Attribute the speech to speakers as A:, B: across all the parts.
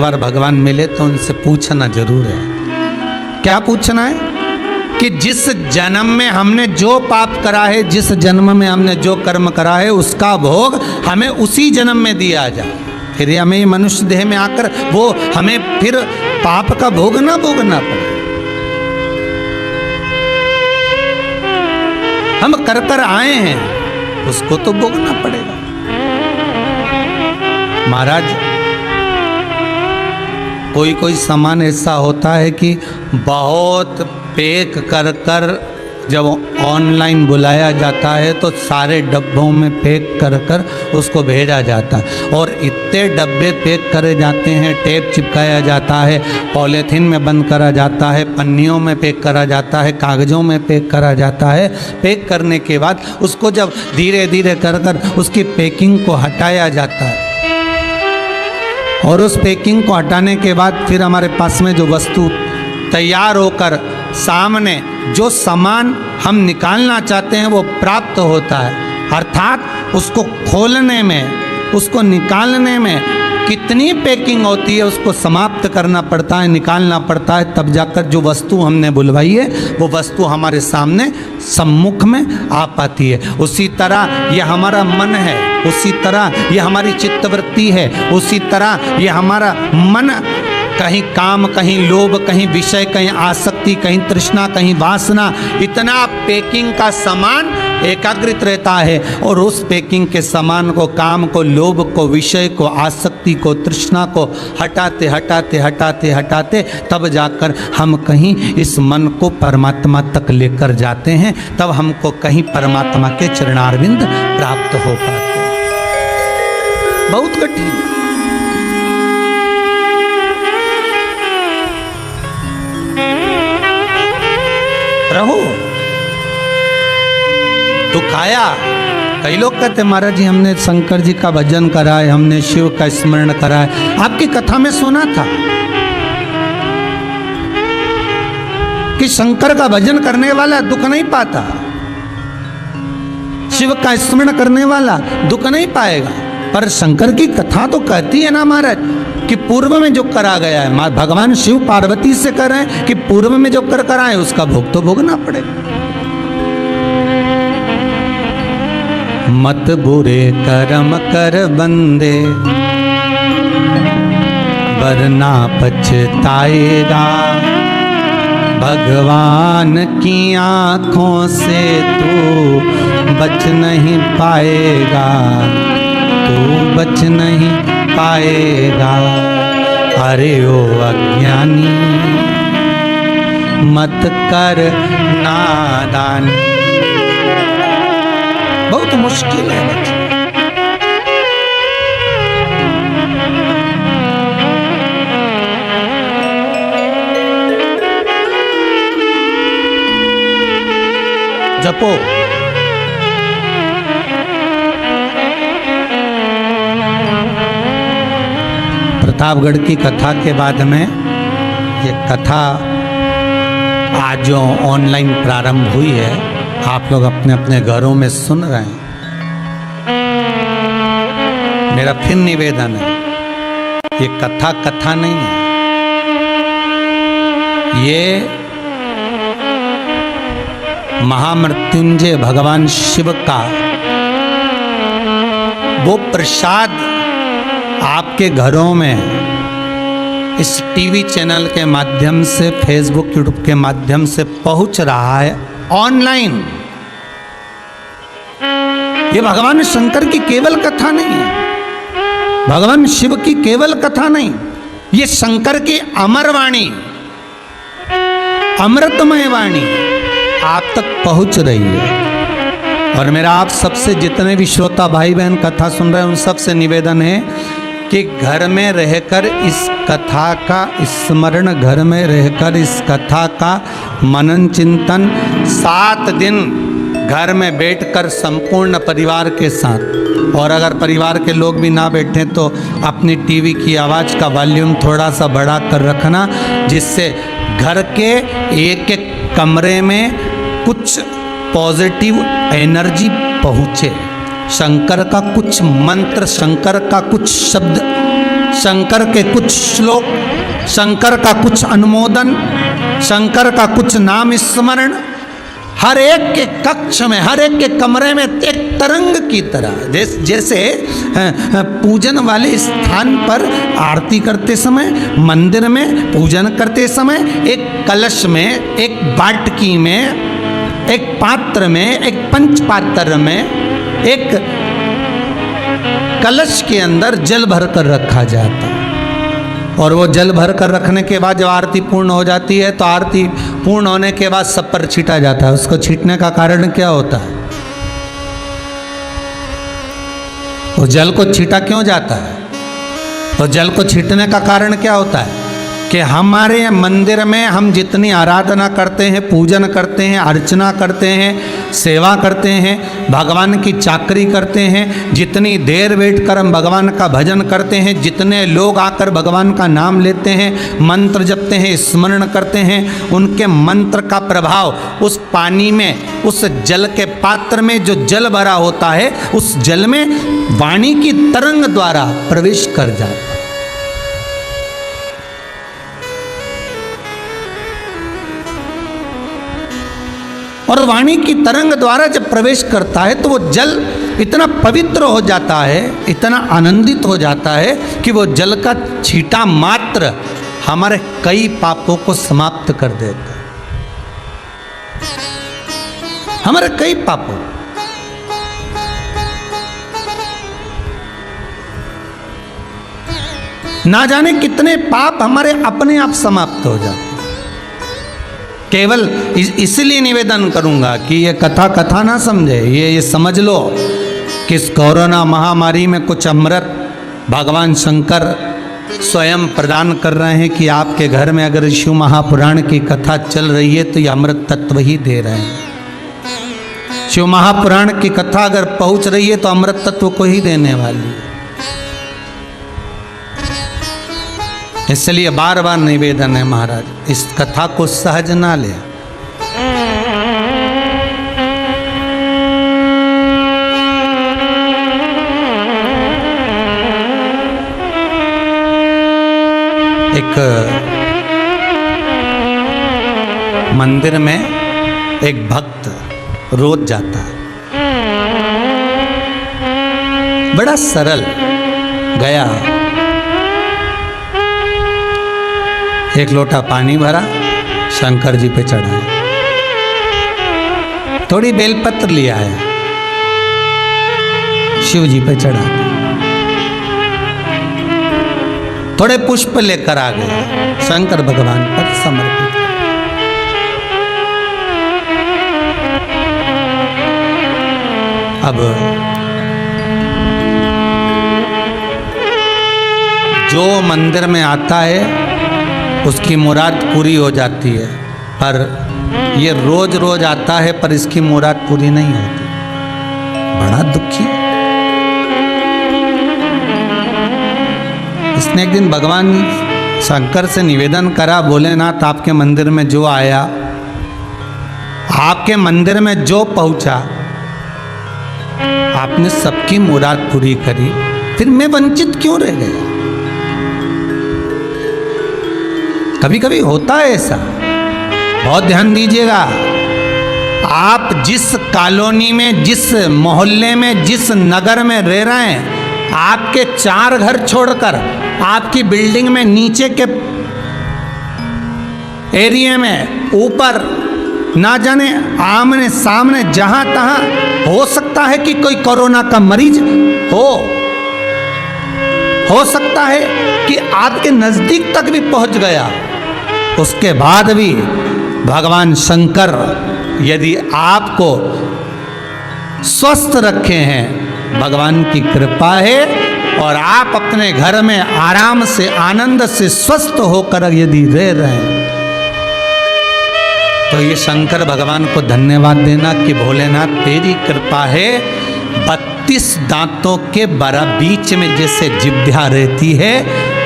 A: बार भगवान मिले तो उनसे पूछना जरूर है। क्या पूछना है? कि जिस जन्म में हमने जो पाप करा है, जिस जन्म में हमने जो कर्म करा है, उसका भोग हमें उसी जन्म में दिया जाए। फिर हमें मनुष्य देह में आकर वो हमें फिर पाप का भोग ना भोगना पड़े। हम कर कर आए हैं, उसको तो भोगना पड़ेगा। महाराज, कोई कोई सामान ऐसा होता है कि बहुत पैक कर कर जब ऑनलाइन बुलाया जाता है तो सारे डब्बों में पैक कर कर उसको भेजा जाता है। और इतने डब्बे पैक करे जाते हैं, टेप चिपकाया जाता है, पॉलीथीन में बंद करा जाता है, पन्नियों में पैक करा जाता है, कागज़ों में पैक करा जाता है। पैक करने के बाद उसको जब धीरे धीरे कर कर उसकी पैकिंग को हटाया जाता है और उस पैकिंग को हटाने के बाद फिर हमारे पास में जो वस्तु तैयार होकर सामने जो सामान हम निकालना चाहते हैं वो प्राप्त होता है। अर्थात उसको खोलने में, उसको निकालने में कितनी पैकिंग होती है, उसको समाप्त करना पड़ता है, निकालना पड़ता है, तब जाकर जो वस्तु हमने बुलवाई है वो वस्तु हमारे सामने सम्मुख में आ पाती है। उसी तरह ये हमारा मन है, उसी तरह ये हमारी चित्तवृत्ति है, उसी तरह ये हमारा मन कहीं काम, कहीं लोभ, कहीं विषय, कहीं आसक्ति, कहीं तृष्णा, कहीं वासना, इतना पैकिंग का सामान एकाग्रित रहता है। और उस पैकिंग के सामान को, काम को, लोभ को, विषय को, आसक्ति को, तृष्णा को हटाते हटाते हटाते हटाते तब जाकर हम कहीं इस मन को परमात्मा तक लेकर जाते हैं, तब हमको कहीं परमात्मा के चरणारविंद प्राप्त हो पाते हैं। बहुत कठिन। रहो दुख आया। कई लोग कहते महाराज जी हमने शंकर जी का भजन करा है, हमने शिव का स्मरण करा है। आपकी कथा में सुना था कि शंकर का भजन करने वाला दुख नहीं पाता, शिव का स्मरण करने वाला दुख नहीं पाएगा। पर शंकर की कथा तो कहती है ना महाराज कि पूर्व में जो करा गया है, भगवान शिव पार्वती से कर रहे हैं कि पूर्व में जो कर कराए उसका भोग तो भोगना पड़ेगा। मत बुरे कर्म कर बंदे वरना पछताएगा, भगवान की आंखों से तू बच नहीं पाएगा, तू बच नहीं पाएगा। अरे ओ अज्ञानी मत कर नादानी। बहुत मुश्किल है बच्चे। जपो। प्रतापगढ़ की कथा के बाद में ये कथा आज जो ऑनलाइन प्रारंभ हुई है, आप लोग अपने अपने घरों में सुन रहे हैं। मेरा फिर निवेदन है, ये कथा कथा नहीं है, ये महामृत्युंजय भगवान शिव का वो प्रसाद आपके घरों में इस टीवी चैनल के माध्यम से, फेसबुक, यूट्यूब के माध्यम से पहुंच रहा है ऑनलाइन। ये भगवान शंकर की केवल कथा नहीं है, भगवान शिव की केवल कथा नहीं, ये शंकर की अमर वाणी, अमृतमय वाणी आप तक पहुंच रही है। और मेरा आप सबसे, जितने भी श्रोता भाई बहन कथा सुन रहे हैं, उन सबसे निवेदन है कि घर में रहकर इस कथा का स्मरण, घर में रहकर इस कथा का मनन चिंतन 7 दिन घर में बैठकर संपूर्ण परिवार के साथ, और अगर परिवार के लोग भी ना बैठे तो अपनी टीवी की आवाज़ का वॉल्यूम थोड़ा सा बढ़ा कर रखना, जिससे घर के एक एक कमरे में कुछ पॉजिटिव एनर्जी पहुँचे, शंकर का कुछ मंत्र, शंकर का कुछ शब्द शंकर के कुछ श्लोक, शंकर का कुछ अनुमोदन, शंकर का कुछ नाम स्मरण, हर एक के कक्ष में, हर एक के कमरे में एक तरंग की तरह, जैसे पूजन वाले स्थान पर आरती करते समय, मंदिर में पूजन करते समय एक कलश में, एक बाटकी में, एक पात्र में, एक पंचपात्र में, एक कलश के अंदर जल भर कर रखा जाता है। और वो जल भर कर रखने के बाद जब आरती पूर्ण हो जाती है तो आरती पूर्ण होने के बाद सब पर छीटा जाता है। उसको छीटने का कारण क्या होता है? वो जल को छीटा क्यों जाता है? तो जल को छीटने का कारण क्या होता है कि हमारे मंदिर में हम जितनी आराधना करते हैं, पूजन करते हैं, अर्चना करते हैं, सेवा करते हैं, भगवान की चाकरी करते हैं, जितनी देर बैठकर हम भगवान का भजन करते हैं, जितने लोग आकर भगवान का नाम लेते हैं, मंत्र जपते हैं, स्मरण करते हैं, उनके मंत्र का प्रभाव उस पानी में, उस जल के पात्र में जो जल भरा होता है, उस जल में वाणी की तरंग द्वारा प्रवेश कर जाता है। और वाणी की तरंग द्वारा जब प्रवेश करता है तो वो जल इतना पवित्र हो जाता है, इतना आनंदित हो जाता है कि वो जल का छींटा मात्र हमारे कई पापों को समाप्त कर देता है, हमारे कई पापों। ना जाने कितने पाप हमारे अपने आप समाप्त हो जाते हैं। केवल इसलिए निवेदन करूंगा कि ये कथा ना समझे, ये समझ लो कि इस कोरोना महामारी में कुछ अमृत भगवान शंकर स्वयं प्रदान कर रहे हैं कि आपके घर में अगर शिव महापुराण की कथा चल रही है तो ये अमृत तत्व ही दे रहे हैं। शिव महापुराण की कथा अगर पहुंच रही है तो अमृत तत्व को ही देने वाली है। इसलिए बार बार निवेदन है महाराज, इस कथा को सहज ना ले। एक मंदिर में एक भक्त रोज जाता है, बड़ा सरल गया, एक लोटा पानी भरा, शंकर जी पे चढ़ाया, थोड़ी बेलपत्र लिया है, शिव जी पे चढ़ा, थोड़े पुष्प लेकर आ गए, शंकर भगवान पर समर्पित। अब जो मंदिर में आता है उसकी मुराद पूरी हो जाती है, पर ये रोज रोज आता है पर इसकी मुराद पूरी नहीं होती। बड़ा दुखी। इसने एक दिन भगवान शंकर से निवेदन करा, भोलेनाथ आपके मंदिर में जो आया, आपके मंदिर में जो पहुंचा, आपने सबकी मुराद पूरी करी, फिर मैं वंचित क्यों रह गया? कभी कभी होता है ऐसा, बहुत ध्यान दीजिएगा। आप जिस कॉलोनी में, जिस मोहल्ले में, जिस नगर में रह रहे हैं, आपके 4 घर छोड़कर आपकी बिल्डिंग में नीचे के एरिया में, ऊपर, ना जाने आमने सामने जहां तहां हो सकता है कि कोई कोरोना का मरीज हो सकता है कि आपके नजदीक तक भी पहुंच गया। उसके बाद भी भगवान शंकर यदि आपको स्वस्थ रखे हैं, भगवान की कृपा है, और आप अपने घर में आराम से, आनंद से, स्वस्थ होकर यदि रह रहे हैं, तो ये शंकर भगवान को धन्यवाद देना कि भोलेनाथ तेरी कृपा है। 32 दांतों के बीच में जैसे जिह्वा रहती है,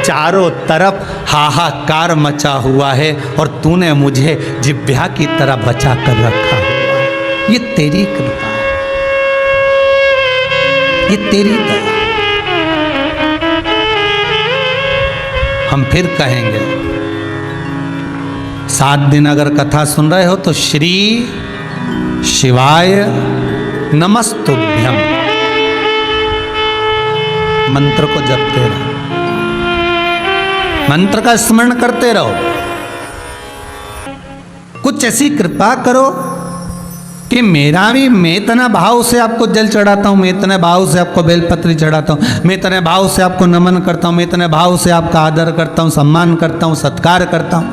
A: चारों तरफ हाहाकार मचा हुआ है, और तूने मुझे जिह्वा की तरह बचा कर रखा हुआ है। ये तेरी कृपा है, ये तेरी दया। हम फिर कहेंगे। 7 दिन अगर कथा सुन रहे हो तो श्री शिवाय नमस्तुभ्यम मंत्र को जपते रहो, मंत्र का स्मरण करते रहो। कुछ ऐसी कृपा करो कि मैं इतना भाव से आपको जल चढ़ाता हूँ, मैं इतने भाव से आपको बेलपत्री चढ़ाता हूँ, मैं इतने भाव से आपको नमन करता हूँ, मैं इतने भाव से आपका आदर करता हूँ, सम्मान करता हूँ, सत्कार करता हूँ,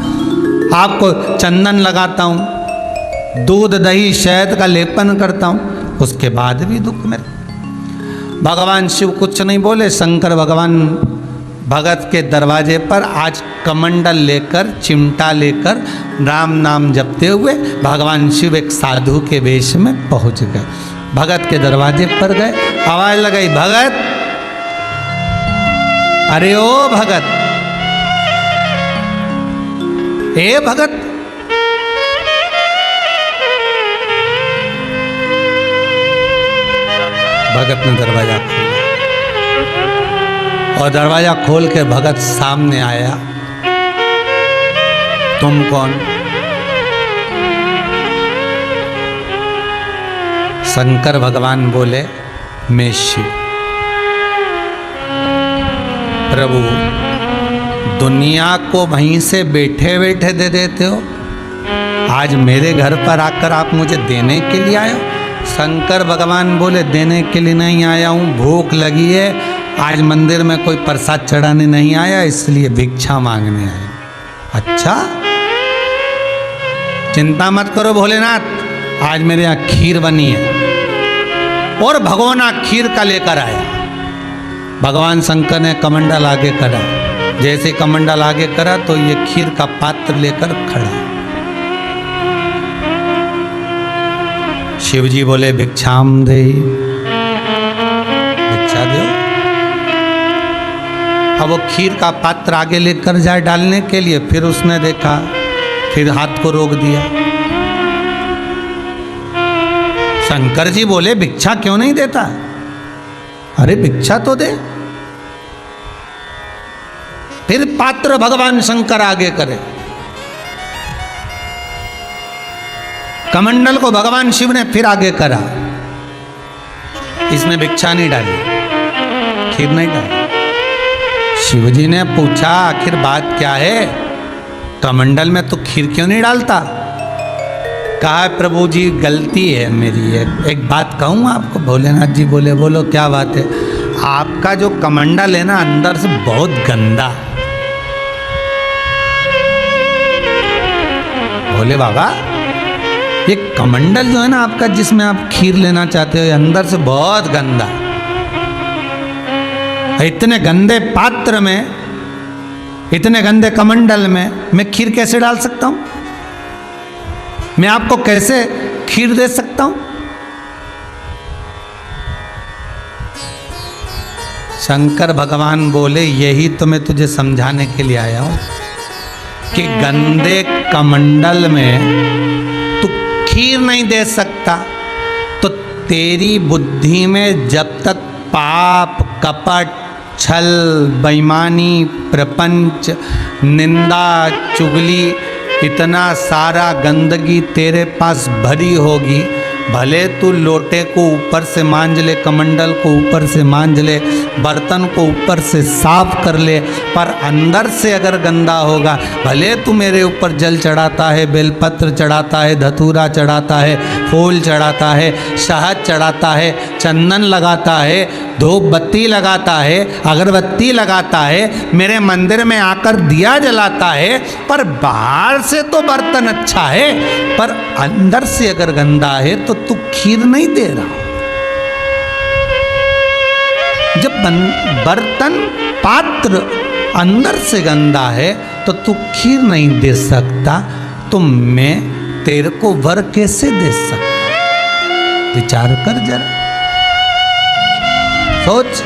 A: आपको चंदन लगाता हूँ, दूध दही शहद का लेपन करता हूँ, उसके बाद भी दुख में। भगवान शिव कुछ नहीं बोले। शंकर भगवान भगत के दरवाजे पर आज कमंडल लेकर, चिमटा लेकर राम नाम जपते हुए भगवान शिव एक साधु के वेश में पहुंच गए। भगत के दरवाजे पर गए, आवाज लगाई, भगत, अरे ओ भगत, ए भगत। भगत ने दरवाजा खोला और दरवाजा खोल के भगत सामने आया। तुम कौन? शंकर भगवान बोले, मैं शिव। प्रभु, दुनिया को वहीं से बैठे बैठे दे देते हो, आज मेरे घर पर आकर आप मुझे देने के लिए आए हो? शंकर भगवान बोले, देने के लिए नहीं आया हूँ, भूख लगी है, आज मंदिर में कोई प्रसाद चढ़ाने नहीं आया, इसलिए भिक्षा मांगने आया। अच्छा, चिंता मत करो भोलेनाथ, आज मेरे यहाँ खीर बनी है और भगोना खीर का लेकर आया। भगवान शंकर ने कमंडल आगे करा, जैसे कमंडल आगे करा तो ये खीर का पात्र लेकर खड़ा। शिव जी बोले, भिक्षाम दे, भिक्षा दो। अब वो खीर का पात्र आगे लेकर जाए डालने के लिए, फिर उसने देखा, फिर हाथ को रोक दिया। शंकर जी बोले, भिक्षा क्यों नहीं देता? अरे भिक्षा तो दे। फिर पात्र भगवान शंकर आगे करे, कमंडल को भगवान शिव ने फिर आगे करा। इसने भिक्षा नहीं डाली, खीर नहीं डाली। शिव जी ने पूछा, आखिर बात क्या है? कमंडल में तो खीर क्यों नहीं डालता? कहा, प्रभु जी गलती है मेरी, एक बात कहूँ आपको। भोलेनाथ जी बोले, बोलो क्या बात है? आपका जो कमंडल है ना, अंदर से बहुत गंदा। बोले, बाबा ये कमंडल जो है ना आपका, जिसमें आप खीर लेना चाहते हो, अंदर से बहुत गंदा। इतने गंदे पात्र में, इतने गंदे कमंडल में मैं खीर कैसे डाल सकता हूं? मैं आपको कैसे खीर दे सकता हूं? शंकर भगवान बोले, यही तो मैं तुझे समझाने के लिए आया हूं कि गंदे कमंडल में तू खीर नहीं दे सकता, तो तेरी बुद्धि में जब तक पाप, कपट, छल, बेईमानी, प्रपंच, निंदा, चुगली, इतना सारा गंदगी तेरे पास भरी होगी, भले तू लोटे को ऊपर से मांज ले, कमंडल को ऊपर से मांज ले, बर्तन को ऊपर से साफ कर ले, पर अंदर से अगर गंदा होगा, भले तू मेरे ऊपर जल चढ़ाता है, बेलपत्र चढ़ाता है, धतूरा चढ़ाता है, फूल चढ़ाता है, शहद चढ़ाता है, चंदन लगाता है, धूप बत्ती लगाता है, अगरबत्ती लगाता है, मेरे मंदिर में आकर दिया जलाता है, पर बाहर से तो बर्तन अच्छा है, पर अंदर से अगर गंदा है तो तू खीर नहीं दे रहा। जब बर्तन, पात्र अंदर से गंदा है तो तू खीर नहीं दे सकता, तो मैं तेरे को वर कैसे दे सकता? विचार कर जरा, सोच।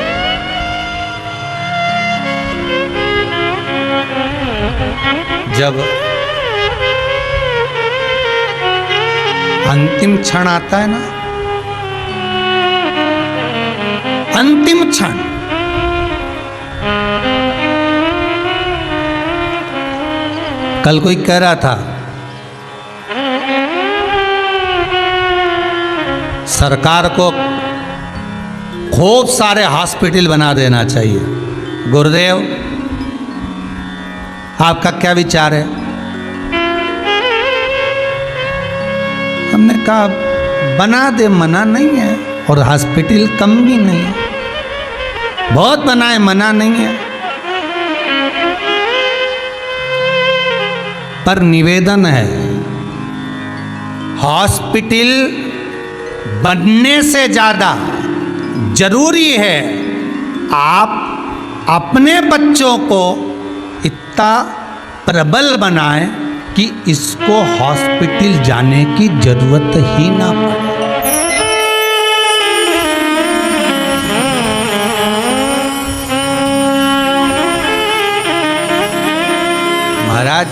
A: जब अंतिम क्षण आता है ना, अंतिम क्षण, कल कोई कह रहा था सरकार को खूब सारे हॉस्पिटल बना देना चाहिए। गुरुदेव, आपका क्या विचार है? हमने कहा बना दे, मना नहीं है, और हॉस्पिटल कम भी नहीं है, बहुत बनाए, मना नहीं है। पर निवेदन है, हॉस्पिटल बनने से ज्यादा जरूरी है आप अपने बच्चों को इतना प्रबल बनाएं कि इसको हॉस्पिटल जाने की जरूरत ही ना पड़े। महाराज,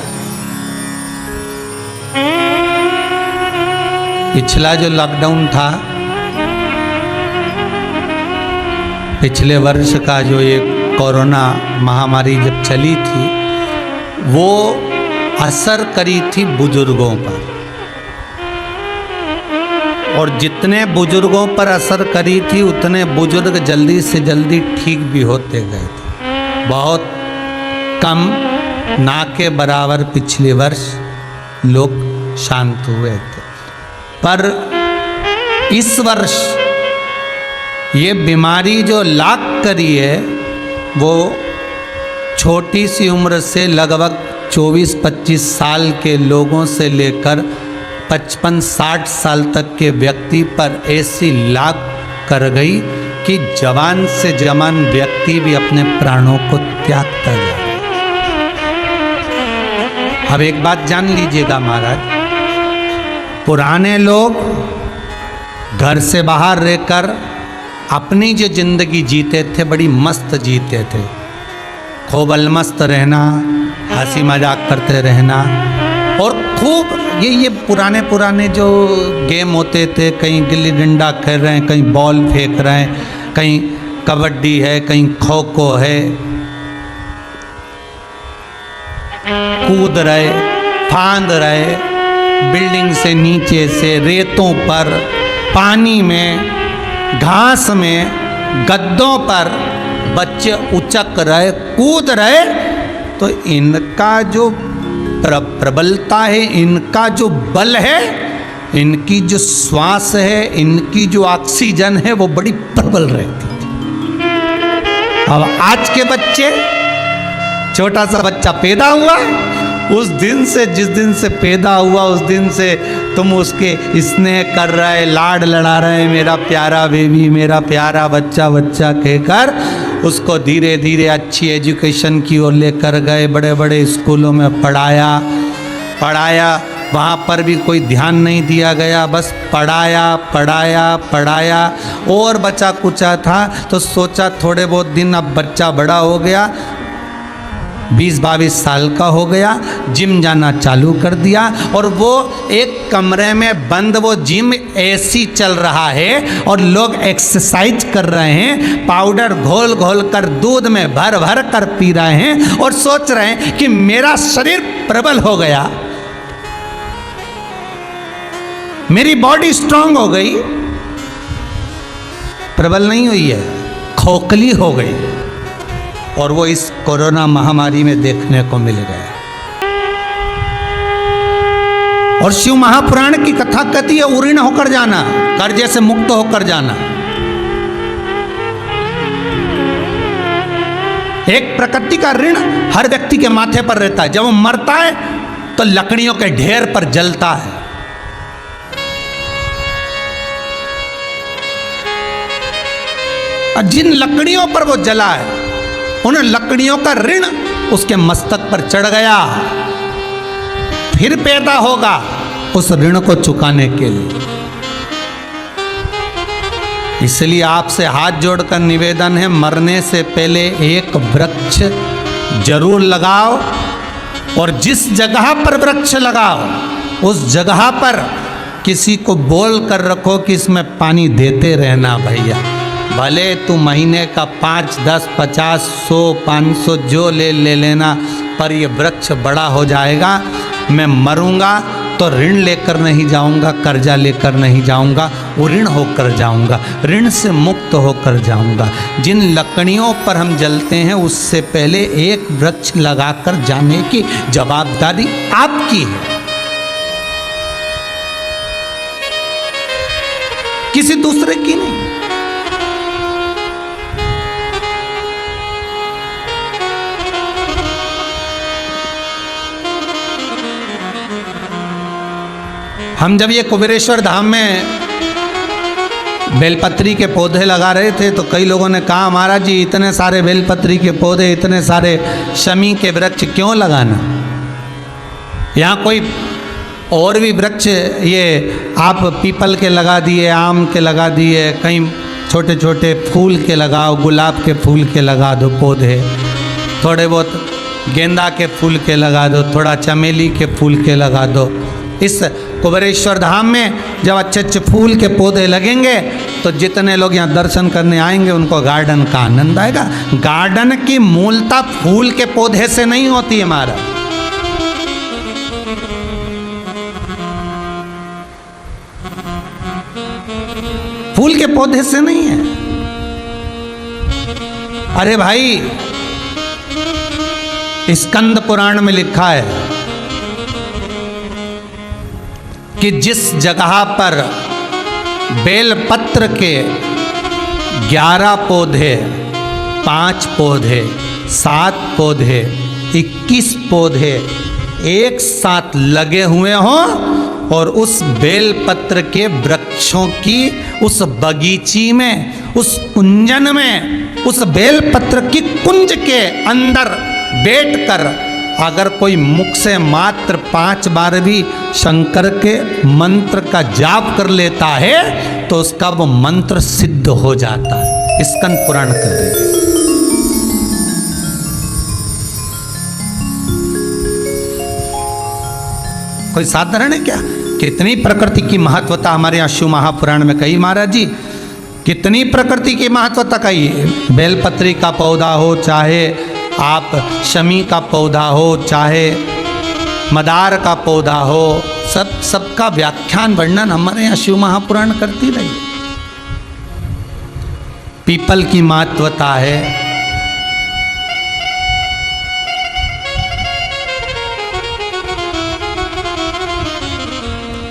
A: पिछला जो लॉकडाउन था, पिछले वर्ष का जो ये कोरोना महामारी जब चली थी, वो असर करी थी बुजुर्गों पर, और जितने बुजुर्गों पर असर करी थी उतने बुजुर्ग जल्दी से जल्दी ठीक भी होते गए थे। बहुत कम, ना के बराबर पिछले वर्ष लोग शांत हुए थे। पर इस वर्ष ये बीमारी जो लाग करी है, वो छोटी सी उम्र से लगभग 24-25 साल के लोगों से लेकर 55-60 साल तक के व्यक्ति पर ऐसी लाग कर गई कि जवान से जवान व्यक्ति भी अपने प्राणों को त्यागता जा रहा है। अब एक बात जान लीजिएगा महाराज, पुराने लोग घर से बाहर रहकर अपनी जो जिंदगी जीते थे, बड़ी मस्त जीते थे। खूब अलमस्त रहना, हंसी मजाक करते रहना, और खूब ये पुराने जो गेम होते थे, कहीं गिल्ली डंडा खेल रहे हैं, कहीं बॉल फेंक रहे हैं, कहीं कबड्डी है, कहीं खो खो है, कूद रहे, फांद रहे, बिल्डिंग से नीचे से, रेतों पर, पानी में, घास में, गद्दों पर बच्चे उचक रहे, कूद रहे। तो इनका जो प्रबलता है, इनका जो बल है, इनकी जो श्वास है, इनकी जो ऑक्सीजन है, वो बड़ी प्रबल रहती है। अब आज के बच्चे, छोटा सा बच्चा पैदा हुआ, उस दिन से, जिस दिन से पैदा हुआ उस दिन से तुम उसके स्नेह कर रहे, लाड लड़ा रहे, मेरा प्यारा बेबी, मेरा प्यारा बच्चा, बच्चा कहकर उसको धीरे धीरे अच्छी एजुकेशन की ओर लेकर गए, बड़े बड़े स्कूलों में पढ़ाया। वहाँ पर भी कोई ध्यान नहीं दिया गया, बस पढ़ाया। और बचा कुचा था तो सोचा थोड़े बहुत दिन, अब बच्चा बड़ा हो गया, 20-22 साल का हो गया, जिम जाना चालू कर दिया, और वो एक कमरे में बंद वो जिम एसी चल रहा है और लोग एक्सरसाइज कर रहे हैं, पाउडर घोल घोल कर दूध में भर भर कर पी रहे हैं, और सोच रहे हैं कि मेरा शरीर प्रबल हो गया, मेरी बॉडी स्ट्रांग हो गई। प्रबल नहीं हुई है, खोखली हो गई, और वो इस कोरोना महामारी में देखने को मिल गया। और शिव महापुराण की कथा कहती है, उऋण होकर जाना, कर्जे से मुक्त होकर जाना। एक प्रकृति का ऋण हर व्यक्ति के माथे पर रहता है। जब वो मरता है तो लकड़ियों के ढेर पर जलता है। और जिन लकड़ियों पर वो जला है, उन लकड़ियों का ऋण उसके मस्तक पर चढ़ गया, फिर पैदा होगा उस ऋण को चुकाने के लिए। इसलिए आपसे हाथ जोड़कर निवेदन है, मरने से पहले एक वृक्ष जरूर लगाओ, और जिस जगह पर वृक्ष लगाओ उस जगह पर किसी को बोल कर रखो कि इसमें पानी देते रहना भैया। भले तू महीने का 5, 10, 50, 100, 500 जो ले लेना, पर ये वृक्ष बड़ा हो जाएगा, मैं मरूंगा तो ऋण लेकर नहीं जाऊंगा, कर्जा लेकर नहीं जाऊंगा, वो ऋण होकर जाऊंगा, ऋण से मुक्त होकर जाऊंगा। जिन लकड़ियों पर हम जलते हैं उससे पहले एक वृक्ष लगाकर जाने की जवाबदारी आपकी है, किसी दूसरे की नहीं। हम जब ये कुबेरेश्वर धाम में बेलपत्री के पौधे लगा रहे थे तो कई लोगों ने कहा महाराज जी इतने सारे बेलपत्री के पौधे, इतने सारे शमी के वृक्ष क्यों लगाना, यहाँ कोई और भी वृक्ष ये आप पीपल के लगा दिए, आम के लगा दिए, कहीं छोटे छोटे फूल के लगाओ, गुलाब के फूल के लगा दो पौधे, थोड़े बहुत गेंदा के फूल के लगा दो, थोड़ा चमेली के फूल के लगा दो। इस कुबेरेश्वर धाम में जब अच्छे अच्छे फूल के पौधे लगेंगे तो जितने लोग यहाँ दर्शन करने आएंगे उनको गार्डन का आनंद आएगा। गार्डन की मूलता फूल के पौधे से नहीं होती है महाराज, फूल के पौधे से नहीं है। अरे भाई स्कंद पुराण में लिखा है कि जिस जगह पर बेलपत्र के 11 पौधे, 5 पौधे, 7 पौधे, 21 पौधे एक साथ लगे हुए हों और उस बेलपत्र के वृक्षों की उस बगीची में, उस कुंजन में, उस बेलपत्र की कुंज के अंदर बैठकर अगर कोई मुख से मात्र 5 बार भी शंकर के मंत्र का जाप कर लेता है तो उसका वो मंत्र सिद्ध हो जाता है। स्कंद पुराण कर रहे हैं। कोई साधारण है क्या? कितनी प्रकृति की महत्वता हमारे यहाँ शिव महापुराण में कही महाराज जी, कितनी प्रकृति की महत्वता कही। बेलपत्री का पौधा हो, चाहे आप शमी का पौधा हो, चाहे मदार का पौधा हो, सबका व्याख्यान वर्णन हमारे यहाँ शिव महापुराण करती रही। पीपल की महत्वता है,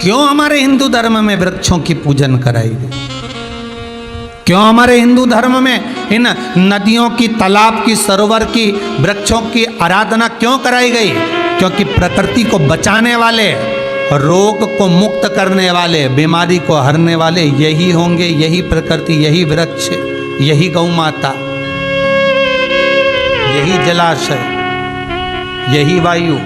A: क्यों हमारे हिंदू धर्म में वृक्षों की पूजन कराई गई, क्यों हमारे हिंदू धर्म में इन नदियों की, तालाब की, सरोवर की, वृक्षों की आराधना क्यों कराई गई? क्योंकि प्रकृति को बचाने वाले, रोग को मुक्त करने वाले, बीमारी को हरने वाले यही होंगे, यही प्रकृति, यही वृक्ष, यही गौ माता, यही जलाशय, यही वायु।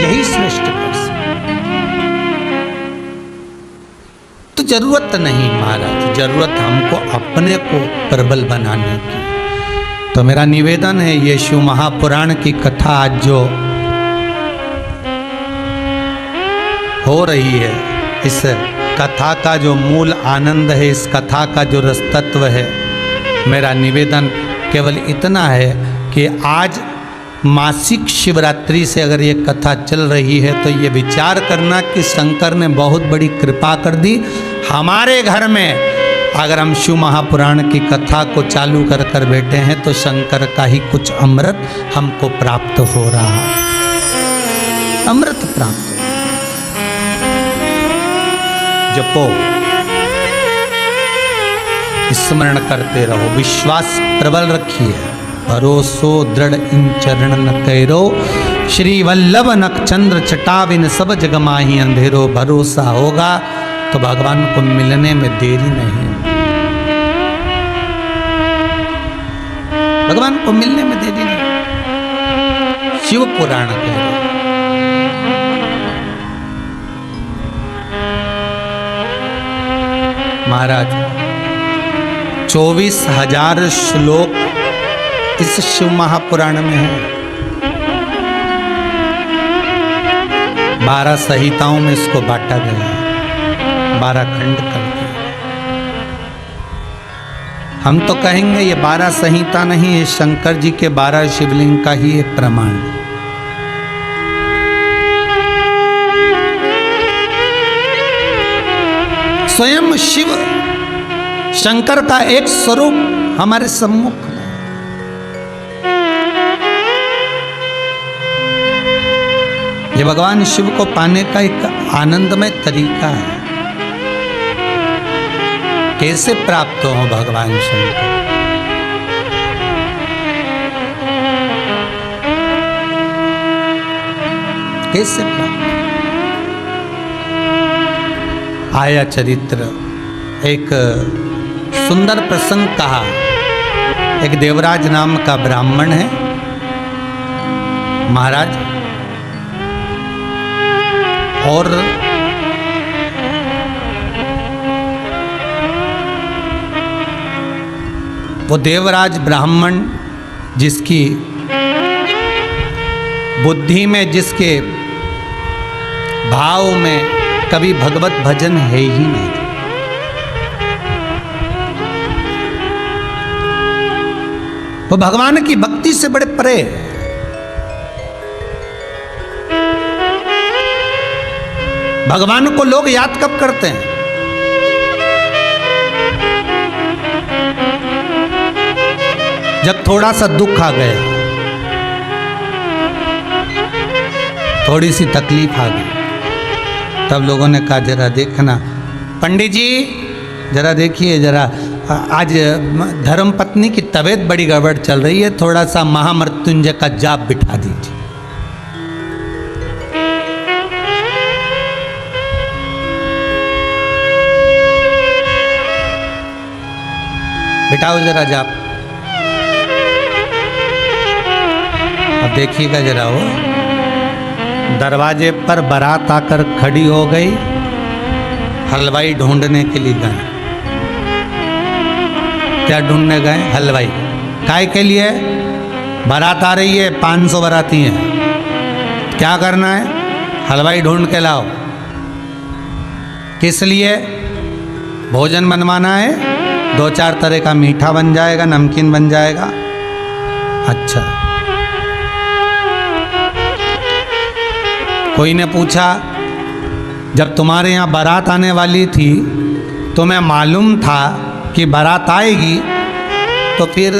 A: यही श्रेष्ठ कर। तो जरूरत नहीं महाराज, जरूरत हमको अपने को प्रबल बनाने की। तो मेरा निवेदन है, ये शिव महापुराण की कथा आज जो हो रही है, इस कथा का जो मूल आनंद है, इस कथा का जो रस तत्व है, मेरा निवेदन केवल इतना है कि आज मासिक शिवरात्रि से अगर ये कथा चल रही है तो ये विचार करना कि शंकर ने बहुत बड़ी कृपा कर दी। हमारे घर में अगर हम शिव महापुराण की कथा को चालू कर कर बैठे हैं तो शंकर का ही कुछ अमृत हमको प्राप्त हो रहा है, अमृत प्राप्त हो। जपो, स्मरण करते रहो, विश्वास प्रबल रखिए, भरोसो दृढ़ इन चरण न कैरो, श्री वल्लभ नखचंद्र चटाविन सब जग माही अंधेरो। भरोसा होगा तो भगवान को मिलने में देरी नहीं, भगवान को मिलने में देरी नहीं। शिव पुराण कह रहे महाराज, 24,000 श्लोक इस शिव महापुराण में है। 12 संहिताओं में इसको बांटा गया है, 12 खंड करके। हम तो कहेंगे ये 12 संहिता नहीं, ये शंकर जी के 12 शिवलिंग का ही एक प्रमाण। स्वयं शिव शंकर का एक स्वरूप हमारे सम्मुख है। ये भगवान शिव को पाने का एक आनंदमय तरीका है। कैसे प्राप्त हो भगवान शंकर? कैसे प्राप्त? आया चरित्र, एक सुंदर प्रसंग कहा। एक देवराज नाम का ब्राह्मण है महाराज, और वो देवराज ब्राह्मण जिसकी बुद्धि में, जिसके भाव में कभी भगवत भजन है ही नहीं। वो भगवान की भक्ति से बड़े परे है। भगवान को लोग याद कब करते हैं? जब थोड़ा सा दुख आ गया, थोड़ी सी तकलीफ आ गई, तब लोगों ने कहा जरा देखना पंडित जी, जरा देखिए, जरा आज धर्म पत्नी की तबीयत बड़ी गड़बड़ चल रही है, थोड़ा सा महामृत्युंजय का जाप बिठा दीजिए। बिठाओ जरा जाप। अब देखिएगा जरा, वो दरवाजे पर बारात आकर खड़ी हो गई। हलवाई ढूंढने के लिए गए। क्या ढूंढने गए? हलवाई। काय के लिए? बारात आ रही है, 500 बाराती हैं, क्या करना है? हलवाई ढूंढ के लाओ। किस लिए? भोजन बनवाना है, 2-4 तरह का मीठा बन जाएगा, नमकीन बन जाएगा। अच्छा। कोई ने पूछा, जब तुम्हारे यहाँ बारात आने वाली थी तुम्हें मालूम था कि बारात आएगी, तो फिर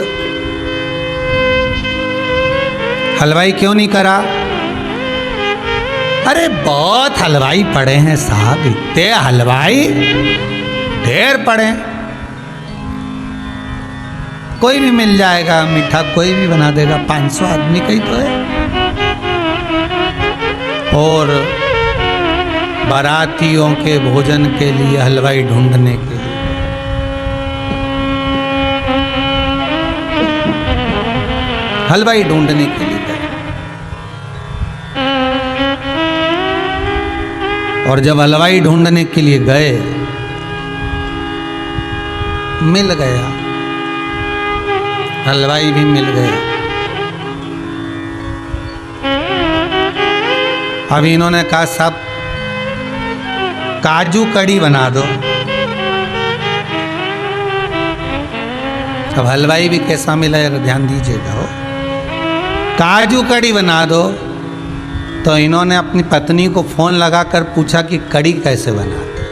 A: हलवाई क्यों नहीं करा? अरे बहुत हलवाई पड़े हैं साहब, इतने हलवाई ढेर पड़े, कोई भी मिल जाएगा, मीठा कोई भी बना देगा, 500 आदमी का ही तो है। और बारातियों के भोजन के लिए हलवाई ढूंढने के लिए हलवाई ढूंढने के लिए गए। और जब हलवाई ढूंढने के लिए गए, मिल गया, हलवाई भी मिल गया। अब इन्होंने कहा साहब काजू कड़ी बना दो। अब हलवाई भी कैसा मिला है ध्यान दीजिएगा। हो काजू कड़ी बना दो। तो इन्होंने अपनी पत्नी को फोन लगाकर पूछा कि कड़ी कैसे बनाते?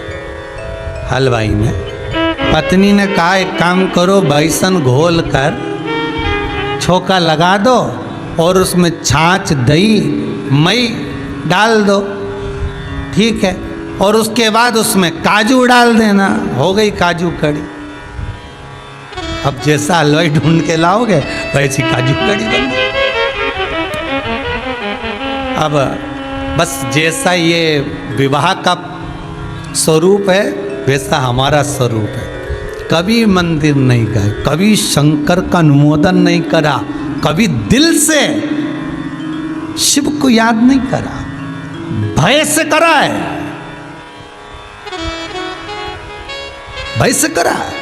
A: हलवाई ने, पत्नी ने कहा एक काम करो, बेसन घोल कर छोका लगा दो और उसमें छाछ, दही, मई डाल दो, ठीक है, और उसके बाद उसमें काजू डाल देना, हो गई काजू कड़ी। अब जैसा हलवाई ढूंढ के लाओगे वैसी काजू कड़ी बन गई। अब बस जैसा ये विवाह का स्वरूप है वैसा हमारा स्वरूप है। कभी मंदिर नहीं गए, कभी शंकर का अनुमोदन नहीं करा, कभी दिल से शिव को याद नहीं करा, भय से करा है, भय से करा है।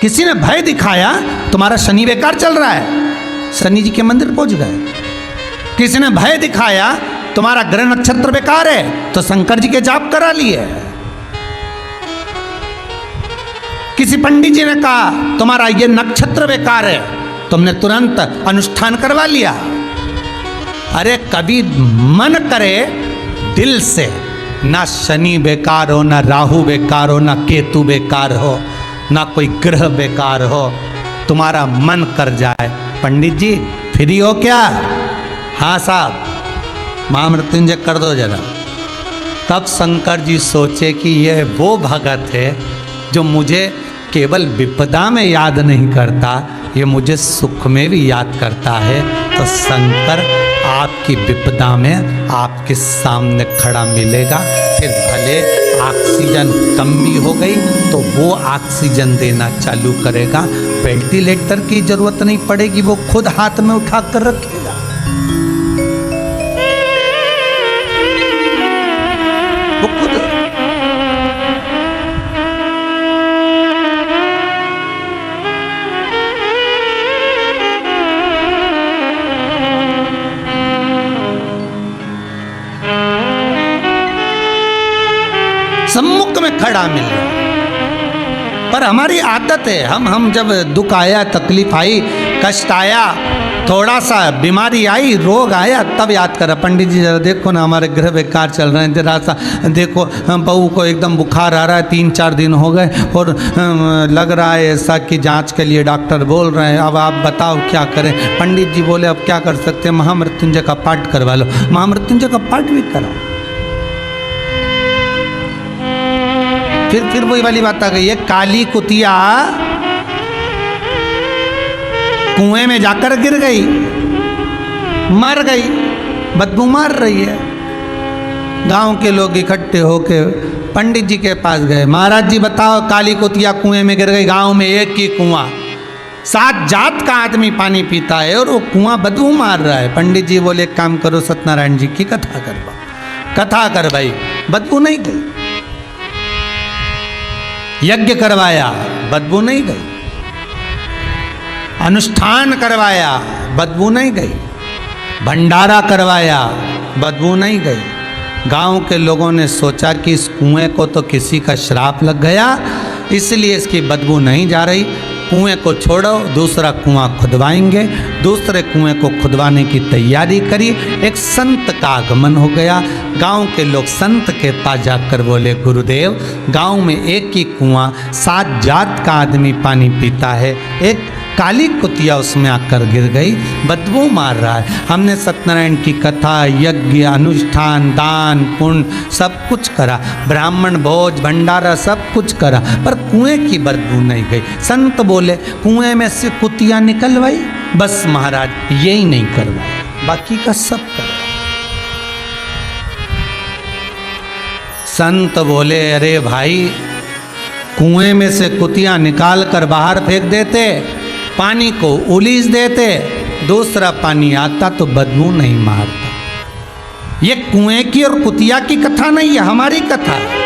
A: किसी ने भय दिखाया, तुम्हारा शनि बेकार चल रहा है, शनि जी के मंदिर पहुंच गए। किसी ने भय दिखाया, तुम्हारा ग्रह नक्षत्र बेकार है, तो शंकर जी के जाप करा लिए। किसी पंडित जी ने कहा तुम्हारा ये नक्षत्र बेकार है, तुमने तुरंत अनुष्ठान करवा लिया। अरे कभी मन करे दिल से, ना शनि बेकार हो, ना राहु बेकार हो, ना केतु बेकार हो, ना कोई ग्रह बेकार हो, तुम्हारा मन कर जाए पंडित जी फ्री हो क्या? हाँ साहब महामृत्युंजय कर दो जरा। तब शंकर जी सोचे कि यह वो भगत है जो मुझे केवल विपदा में याद नहीं करता, ये मुझे सुख में भी याद करता है। तो शंकर आपकी विपदा में आपके सामने खड़ा मिलेगा। फिर भले ऑक्सीजन कम भी हो गई तो वो ऑक्सीजन देना चालू करेगा। वेंटिलेटर की जरूरत नहीं पड़ेगी, वो खुद हाथ में उठा कर रखेगा। वो खुद सम्मुख में खड़ा मिल रहा है। पर हमारी आदत है, हम जब दुख आया, तकलीफ आई, कष्ट आया, थोड़ा सा बीमारी आई, रोग आया, तब याद करा पंडित जी जरा देखो ना हमारे ग्रह बेकार चल रहे हैं, जरा सा देखो बहू को एकदम बुखार आ रहा है, 3-4 दिन हो गए और लग रहा है ऐसा कि जांच के लिए डॉक्टर बोल रहे हैं, अब आप बताओ क्या करें। पंडित जी बोले अब क्या कर सकते हैं, महामृत्युंजय का पाठ करवा लो। महामृत्युंजय का पाठ भी कराओ। फिर वही वाली बात आ गई है, काली कुतिया कुएं में जाकर गिर गई, मर गई, बदबू मार रही है। गांव के लोग इकट्ठे होके पंडित जी के पास गए, महाराज जी बताओ काली कुतिया कुएं में गिर गई, गांव में एक ही कुआं, 7 जात का आदमी पानी पीता है और वो कुआं बदबू मार रहा है। पंडित जी बोले एक काम करो, सत्यनारायण जी की कथा करवा, कथा कर भाई, बदबू नहीं गई। यज्ञ करवाया, बदबू नहीं गई। अनुष्ठान करवाया, बदबू नहीं गई। भंडारा करवाया, बदबू नहीं गई। गांव के लोगों ने सोचा कि इस कुएं को तो किसी का श्राप लग गया, इसलिए इसकी बदबू नहीं जा रही, कुएं को छोड़ो, दूसरा कुआं खुदवाएंगे। दूसरे कुएं को खुदवाने की तैयारी करी। एक संत का आगमन हो गया। गांव के लोग संत के पास जाकर बोले गुरुदेव गांव में एक ही कुआं, 7 जात का आदमी पानी पीता है, एक काली कुतिया उसमें आकर गिर गई, बदबू मार रहा है। हमने सत्यनारायण की कथा, यज्ञ, अनुष्ठान, दान, पुण्य सब कुछ करा, ब्राह्मण भोज भंडारा सब कुछ करा, पर कुएं की बदबू नहीं गई। संत बोले कुएं में से कुतिया निकलवाई, बस महाराज यही नहीं करवाया, बाकी का सब करा। संत बोले अरे भाई कुएं में से कुतिया निकाल कर बाहर फेंक देते, पानी को उलीस देते, दूसरा पानी आता तो बदबू नहीं मारता। ये कुएं की और कुतिया की कथा नहीं है, हमारी कथा है।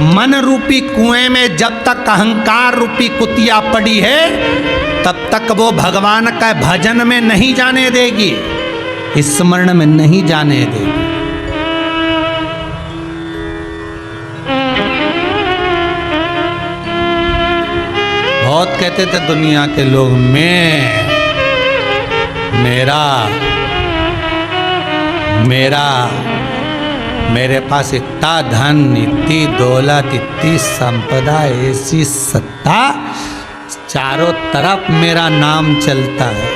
A: मन रूपी कुएं में जब तक अहंकार रूपी कुतिया पड़ी है तब तक वो भगवान का भजन में नहीं जाने देगी, स्मरण में नहीं जाने देगी। बहुत कहते थे दुनिया के लोग मेरे पास इतना धन, इतनी दौलत, इतनी संपदा, ऐसी सत्ता, चारों तरफ मेरा नाम चलता है,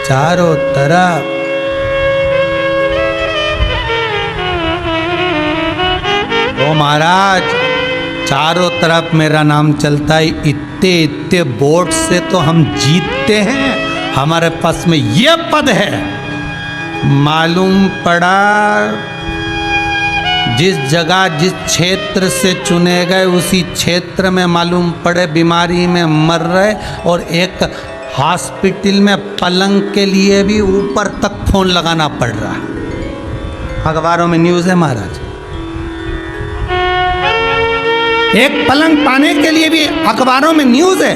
A: चारों तरफ। ओ महाराज चारों तरफ मेरा नाम चलता है, इतने वोट से तो हम जीतते हैं, हमारे पास में ये पद है। मालूम पड़ा जिस जगह जिस क्षेत्र से चुने गए उसी क्षेत्र में मालूम पड़े बीमारी में मर रहे, और एक हॉस्पिटल में पलंग के लिए भी ऊपर तक फोन लगाना पड़ रहा है। अखबारों में न्यूज़ है महाराज, एक पलंग पाने के लिए भी अखबारों में न्यूज़ है।